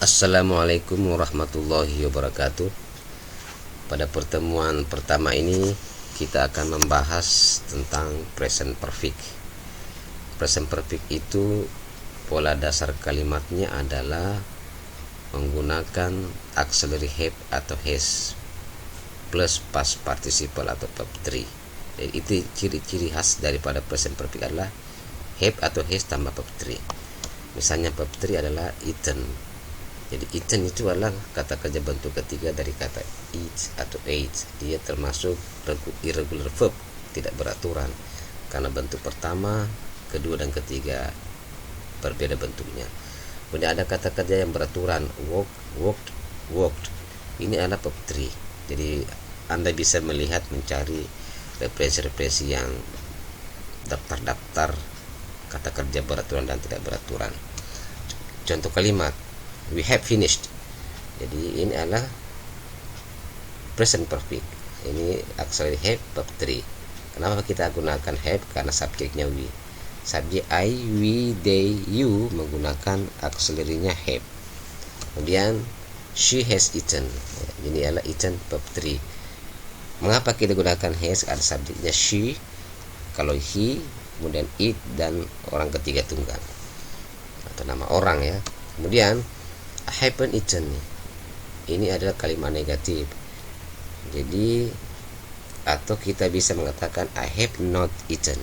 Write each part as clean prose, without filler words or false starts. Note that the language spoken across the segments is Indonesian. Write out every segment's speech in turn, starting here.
Assalamualaikum warahmatullahi wabarakatuh. Pada pertemuan pertama ini kita akan membahas tentang present perfect. Present perfect itu pola dasar kalimatnya adalah menggunakan auxiliary have atau has plus past participle atau verb 3. Jadi itu ciri-ciri khas daripada present perfect adalah have atau has tambah verb 3. Misalnya verb 3 adalah eaten. Jadi eaten itu adalah kata kerja bentuk ketiga dari kata eat atau ate. Dia termasuk irregular verb, tidak beraturan, karena bentuk pertama, kedua dan ketiga berbeda bentuknya. Kemudian ada kata kerja yang beraturan, walk, walked, walked. Ini adalah verb 3. Jadi Anda bisa melihat, mencari referensi-referensi yang daftar-daftar kata kerja beraturan dan tidak beraturan. Contoh kalimat, we have finished. Jadi ini adalah present perfect. Ini auxiliary have verb 3. Kenapa kita gunakan have? Karena subjeknya we. Subjek I, we, they, you menggunakan auxiliary-nya have. Kemudian she has eaten. Ini adalah eaten verb 3. Mengapa kita gunakan has? Ada subjeknya she, kalau he, kemudian it, dan orang ketiga tunggal atau nama orang ya. Kemudian I haven't eaten. Ini adalah kalimat negatif. Jadi atau kita bisa mengatakan I have not eaten.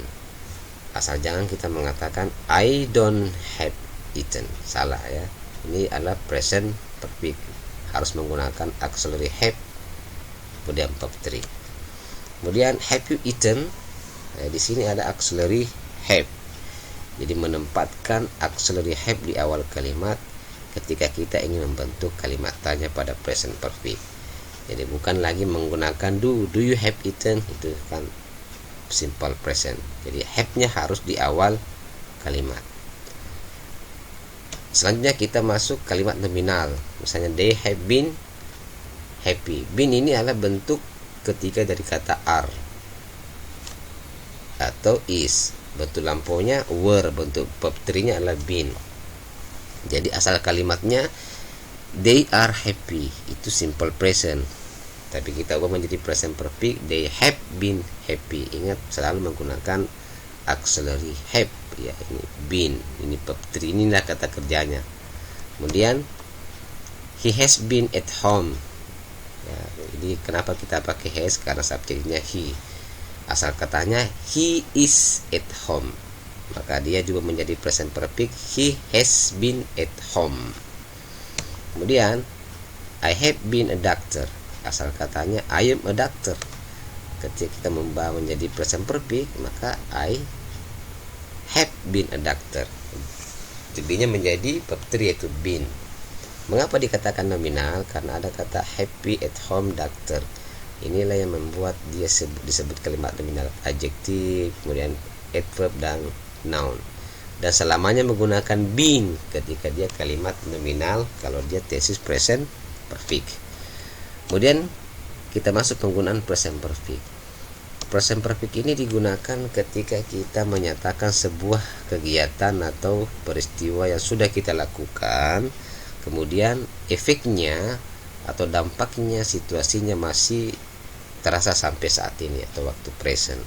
Asal jangan kita mengatakan I don't have eaten. Salah ya. Ini adalah present perfect. Harus menggunakan auxiliary have kemudian verb 3. Kemudian have you eaten? Di sini ada auxiliary have. Jadi menempatkan auxiliary have di awal kalimat ketika kita ingin membentuk kalimat tanya pada present perfect. Jadi bukan lagi menggunakan do you have eaten, itu kan simple present. Jadi have-nya harus di awal kalimat. Selanjutnya kita masuk kalimat nominal. Misalnya they have been happy. Been ini adalah bentuk ketiga dari kata are atau is. Bentuk lampaunya were, bentuk verb 3-nya adalah been. Jadi asal kalimatnya they are happy, itu simple present. Tapi kita ubah menjadi present perfect, they have been happy. Ingat selalu menggunakan auxiliary have ya. Ini been, ini verb 3, inilah kata kerjanya. Kemudian he has been at home ya. Jadi kenapa kita pakai has? Karena subjeknya he. Asal katanya he is at home, maka dia juga menjadi present perfect, he has been at home. Kemudian I have been a doctor. Asal katanya I am a doctor. Ketika kita membawa menjadi present perfect, maka I have been a doctor. Jadinya menjadi verb 3 yaitu been. Mengapa dikatakan nominal? Karena ada kata happy at home doctor. Inilah yang membuat dia disebut kalimat nominal, adjektif, kemudian adverb dan noun. Dan selamanya menggunakan been ketika dia kalimat nominal kalau dia tesis present perfect. Kemudian kita masuk penggunaan present perfect. Present perfect ini digunakan ketika kita menyatakan sebuah kegiatan atau peristiwa yang sudah kita lakukan, kemudian efeknya atau dampaknya, situasinya masih terasa sampai saat ini atau waktu present,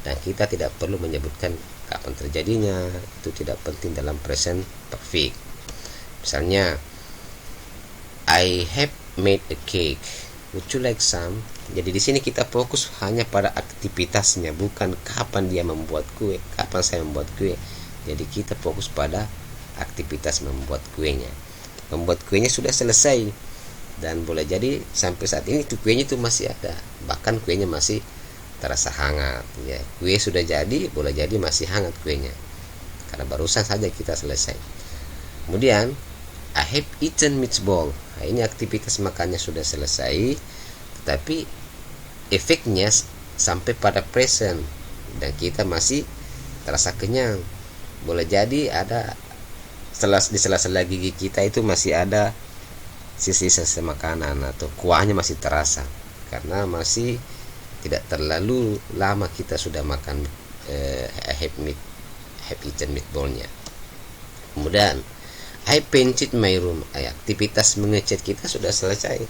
dan kita tidak perlu menyebutkan kapan terjadinya. Itu tidak penting dalam present perfect. Misalnya I have made a cake, would you like some? Jadi di sini kita fokus hanya pada aktivitasnya, bukan kapan dia membuat kue, kapan saya membuat kue. Jadi kita fokus pada aktivitas membuat kuenya. Membuat kuenya sudah selesai, dan boleh jadi sampai saat ini tuh kuenya itu masih ada, bahkan kuenya masih terasa hangat ya. Kue sudah jadi, boleh jadi masih hangat kuenya karena barusan saja kita selesai. Kemudian I have eaten meatball. Nah, ini aktivitas makannya sudah selesai, tetapi efeknya sampai pada present dan kita masih terasa kenyang. Boleh jadi ada di sela-sela gigi kita itu masih ada sisa-sisa makanan atau kuahnya masih terasa karena masih tidak terlalu lama kita sudah makan have eaten meatballnya. Kemudian I painted my room. Aktivitas mengecat kita sudah selesai.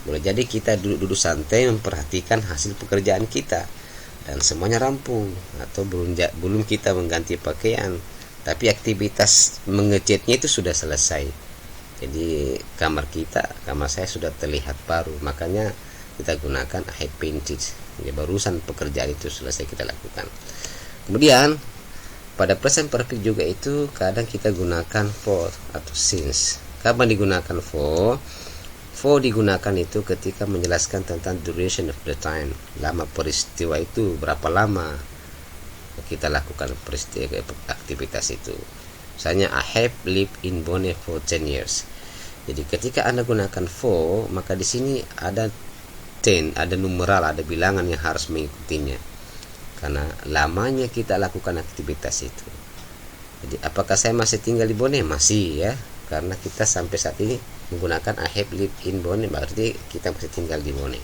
Boleh jadi kita duduk-duduk santai memperhatikan hasil pekerjaan kita dan semuanya rampung, atau belum kita mengganti pakaian, tapi aktivitas mengecatnya itu sudah selesai. Jadi kamar saya sudah terlihat baru, makanya kita gunakan I painted. Jadi barusan pekerjaan itu selesai kita lakukan. Kemudian pada present perfect juga itu kadang kita gunakan for atau since. Kapan digunakan for? For digunakan itu ketika menjelaskan tentang duration of the time, lama peristiwa itu, berapa lama kita lakukan peristiwa aktivitas itu. Misalnya I have lived in Bone for 10 years. Jadi ketika Anda gunakan for, maka di sini ada 10, ada numeral, ada bilangan yang harus mengikutinya. Karena lamanya kita lakukan aktivitas itu. Jadi apakah saya masih tinggal di Bone? Masih, ya. Karena kita sampai saat ini menggunakan I have lived in Bone, berarti kita masih tinggal di Bone.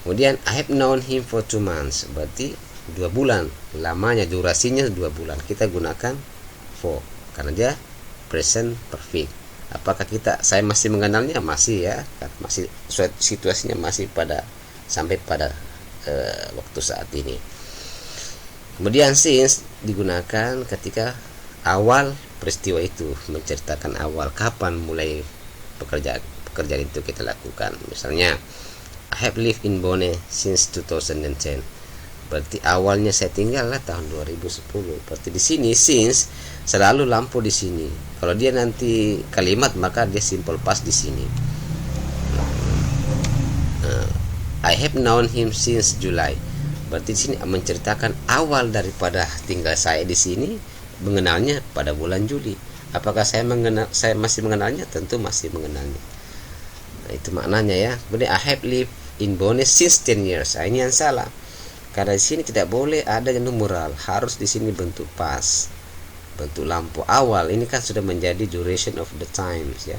Kemudian I have known him for 2 months, berarti 2 bulan. Lamanya, durasinya 2 bulan. Kita gunakan for karena dia present perfect. Apakah saya masih mengenalnya? Masih, ya. Masih situasinya masih sampai pada waktu saat ini. Kemudian since digunakan ketika awal peristiwa itu, menceritakan awal kapan mulai pekerjaan itu kita lakukan. Misalnya I have lived in Bone since 2010. Berarti awalnya saya tinggal lah tahun 2010. Berarti di sini since selalu lampu di sini. Kalau dia nanti kalimat maka dia simple past di sini. I have known him since July. Berarti di sini menceritakan awal daripada tinggal saya di sini, mengenalnya pada bulan Juli. Apakah saya masih mengenalnya? Tentu masih mengenalnya. Nah, itu maknanya, ya. Kemudian I have lived in Bone since 10 years. Ini yang salah. Karena di sini tidak boleh ada numeral, harus di sini bentuk pas, bentuk lampu awal. Ini kan sudah menjadi duration of the times, ya.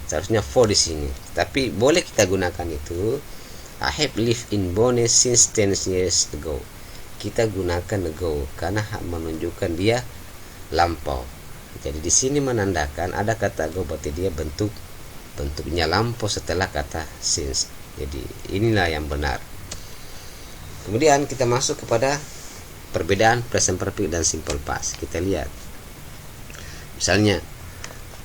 Seharusnya for di sini. Tapi boleh kita gunakan itu. I have lived in Bone since 10 years ago. Kita gunakan ago karena menunjukkan dia lampau. Jadi di sini menandakan ada kata ago, berarti dia bentuknya lampau setelah kata since. Jadi inilah yang benar. Kemudian kita masuk kepada perbedaan present perfect dan simple past. Kita lihat. Misalnya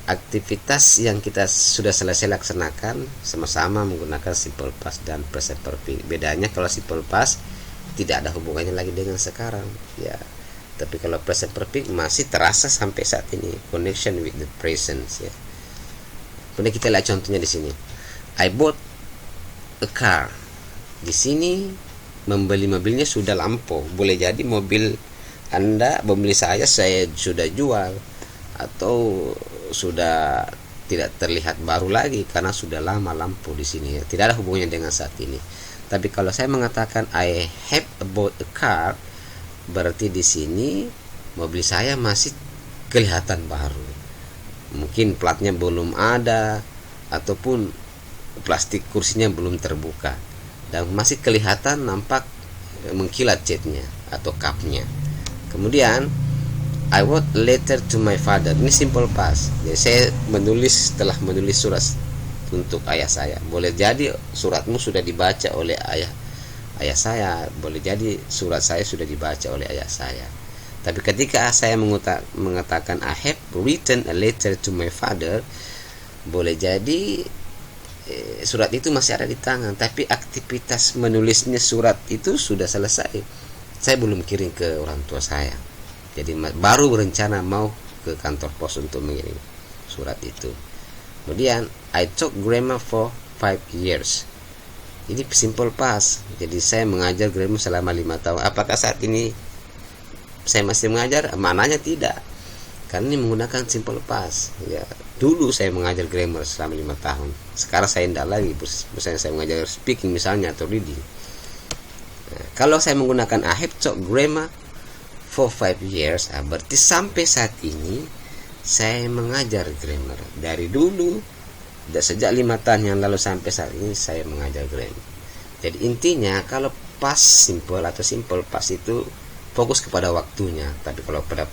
aktivitas yang kita sudah selesai laksanakan sama-sama menggunakan simple past dan present perfect. Bedanya kalau simple past tidak ada hubungannya lagi dengan sekarang, ya. Tapi kalau present perfect masih terasa sampai saat ini, connection with the present, ya. Kemudian kita lihat contohnya di sini. I bought a car. Di sini membeli mobilnya sudah lampau. Boleh jadi mobil Anda membeli saya sudah jual, atau sudah tidak terlihat baru lagi karena sudah lama lampu di sini, ya. Tidak ada hubungannya dengan saat ini. Tapi kalau saya mengatakan I have bought a car, berarti di sini mobil saya masih kelihatan baru. Mungkin platnya belum ada, ataupun plastik kursinya belum terbuka, dan masih kelihatan nampak mengkilat catnya atau cupnya. Kemudian I wrote a letter to my father. Ini simple past. Jadi saya telah menulis surat untuk ayah saya. Boleh jadi suratmu sudah dibaca oleh ayah saya. Boleh jadi surat saya sudah dibaca oleh ayah saya. Tapi ketika saya mengatakan I have written a letter to my father, boleh jadi surat itu masih ada di tangan, tapi aktivitas menulisnya surat itu sudah selesai. Saya belum kirim ke orang tua saya. Jadi baru berencana mau ke kantor pos untuk mengirim surat itu. Kemudian I taught grammar for 5 years. Ini simple past. Jadi saya mengajar grammar selama 5 tahun. Apakah saat ini saya masih mengajar? Maknanya tidak. Karena ini menggunakan simple past. Ya, dulu saya mengajar grammar selama 5 tahun. Sekarang saya tidak lagi. Misalnya saya mengajar speaking misalnya atau reading. Nah, kalau saya menggunakan I have taught grammar for 5 years, berarti sampai saat ini saya mengajar grammar. Dari dulu, sejak 5 tahun yang lalu sampai saat ini saya mengajar grammar. Jadi intinya kalau past simple atau simple past itu fokus kepada waktunya. Tapi kalau pada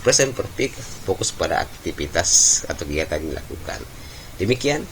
present perfect fokus pada aktivitas atau kegiatan yang dilakukan. Demikian.